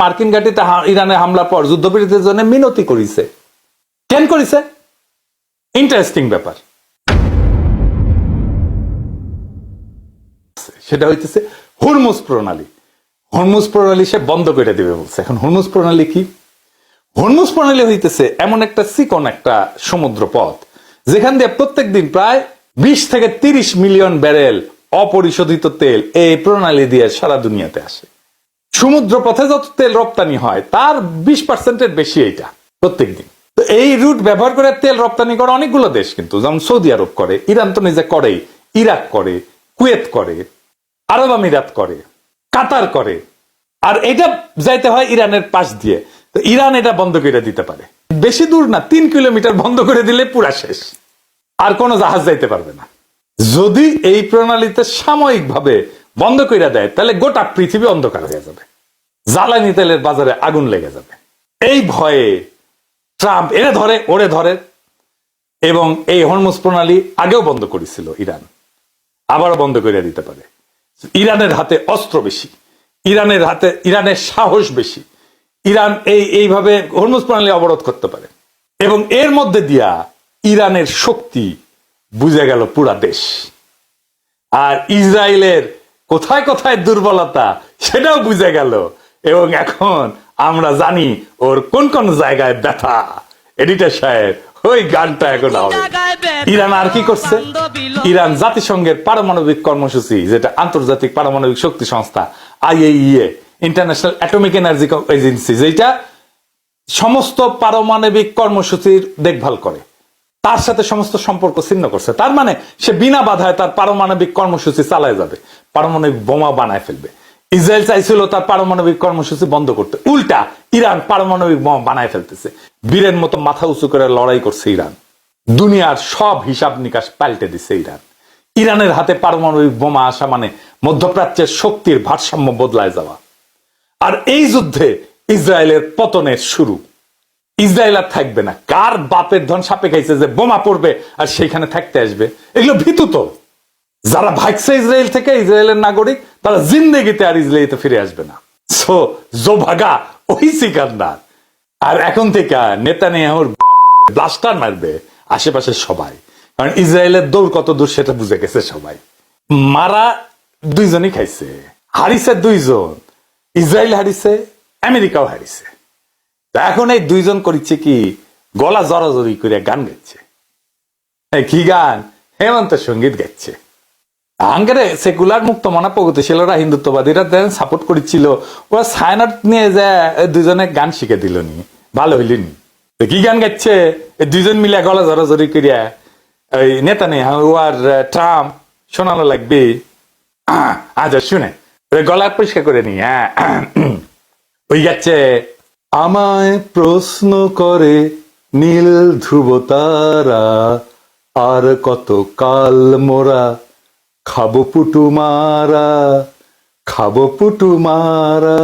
মার্কিন ঘাঁটিতে ইরানে হামলার পর যুদ্ধবিরতির জন্য মিনতি করেছে। কেন করেছে? ইন্টারেস্টিং ব্যাপার। সেটা হইতেছে হরমুজ প্রণালী। হরমুজ প্রণালী সে বন্ধ করে দেবে বলছে। এখন হরমুজ প্রণালী কি? হরমুজ প্রণালী হইতেছে এমন একটা চিকন একটা সমুদ্র পথ যেখান দিয়ে প্রত্যেক দিন প্রায় 20 থেকে 30 মিলিয়ন ব্যারেল অপরিশোধিত তেল এই প্রণালী দিয়ে সারা দুনিয়াতে আসে। সমুদ্র পথে যত তেল রপ্তানি হয় তার 20%-এর বেশি এইটা প্রত্যেক দিন। তো এই রুট ব্যবহার করে তেল রপ্তানি করে অনেকগুলো দেশ, কিন্তু যেমন সৌদি আরব করে, ইরান তো নিজে করে, ইরাক করে, কুয়েত করে, আরব আমিরাত করে, কাতার করে। আর এটা যাইতে হয় ইরানের পাশ দিয়ে। তো ইরান এটা বন্ধ করে দিতে পারে, বেশি দূর না, 3 কিলোমিটার বন্ধ করে দিলে পুরা শেষ, আর কোনো জাহাজ যাইতে পারবে না। যদি এই প্রণালীতে সাময়িকভাবে বন্ধ করে দেয় তাহলে গোটা পৃথিবী অন্ধকার হয়ে যাবে, জ্বালানি তেলের বাজারে আগুন লেগে যাবে। এই ভয়ে ট্রাম্প এরে ধরে ওরে ধরে, এবং এই হরমুজ প্রণালী আগেও বন্ধ করেছিল ইরান, আবারও বন্ধ করে দিতে পারে। ইরানের হাতে অস্ত্র বেশি, ইরানের সাহস বেশি। ইরান এইভাবে হরমুজ প্রণালী অবরোধ করতে পারে, এবং এর মধ্যে দিয়া ইরানের শক্তি বুঝে গেল পুরা দেশ। আর ইসরায়েলের কোথায় কোথায় দুর্বলতা সেটাও বুঝে গেল, এবং এখন আমরা জানি ওর কোন কোন জায়গায় ব্যথা। এডিটর সাহেব, ওই গানটা এখন হবে। ইরান আর কি করছে? ইরান জাতিসংঘের পারমাণবিক কর্মসূচি, যেটা আন্তর্জাতিক পারমাণবিক শক্তি সংস্থা IAEA, international atomic energy agency, যেটা সমস্ত পারমাণবিক কর্মসূচির দেখভাল করে, তার সাথে সমস্ত সম্পর্ক ছিন্ন করছে। তার মানে সে বিনা বাধায় তার পারমাণবিক কর্মসূচি চালায় যাবে, পারমাণবিক বোমা বানায় ফেলবে। ইসরায়েল চাইছিল তার পারমাণবিক কর্মসূচি বন্ধ করতে, উল্টা ইরান পারমাণবিক বোমা বানায় ফেলতেছে। বীরের মতো মাথা উঁচু করে লড়াই করছে ইরান, দুনিয়ার সব হিসাব নিকাশ পাল্টে দিছে ইরান। ইরানের হাতে পারমাণবিক বোমা আসা মানে মধ্যপ্রাচ্যের শক্তির ভারসাম্য বদলায় যাওয়া। আর এই যুদ্ধে ইসরায়েলের পতনের শুরু। ইসরায়েল আর থাকবে না। কার বাপের ধন সাপে খাইছে যে বোমা পড়বে আর সেইখানে থাকতে আসবে? এগুলো ভীতু। তো যারা ভাগছে ইসরায়েল থেকে, ইসরায়েলের নাগরিক, তারা জিন্দেগিতে আর ইসরায়েলিতে ফিরে আসবে না। সো জো ভাগা ওই সিকান্দার। আর এখন থেকে নেতানিয়াহুর ব্লাস্টার মারবে আশেপাশে সবাই, কারণ ইসরায়েলের দৌড় কত দূর সেটা বুঝে গেছে সবাই। মারা দুইজনই খাইছে, হারিছে দুইজন, ইসরায়েল হারিছে, আমেরিকাও হারিছে। এখন এই দুইজন করিচ্ছে কি, গলা জড়াজড়ি করে গান গাইছে। কি গান? হেমন্ত সঙ্গীত গাইছে। আঙ্গারে সেকুলার মুক্তমনা প্রগতিশীলরা, হিন্দুত্ববাদীরা সাপোর্ট করেছিল, ওরা ছায়ানট নিয়ে যায় দুইজনে গান শিখে দিল নি, ভালো হইলেনি। কি গান গাইছে? দুইজন মিলে গলা জড়াজড়ি করিয়া ওই নেতানিয়াহু আর ট্রাম্প শোনানো লাগবে। আচ্ছা শুনে, গলা পরিষ্কার করে নি। ওই গাচ্ছে, আমায় প্রশ্ন করে নীল ধ্রুব তারা, আর কত কাল মোরা খাবো পুটু মারা, খাবো পুটু মারা।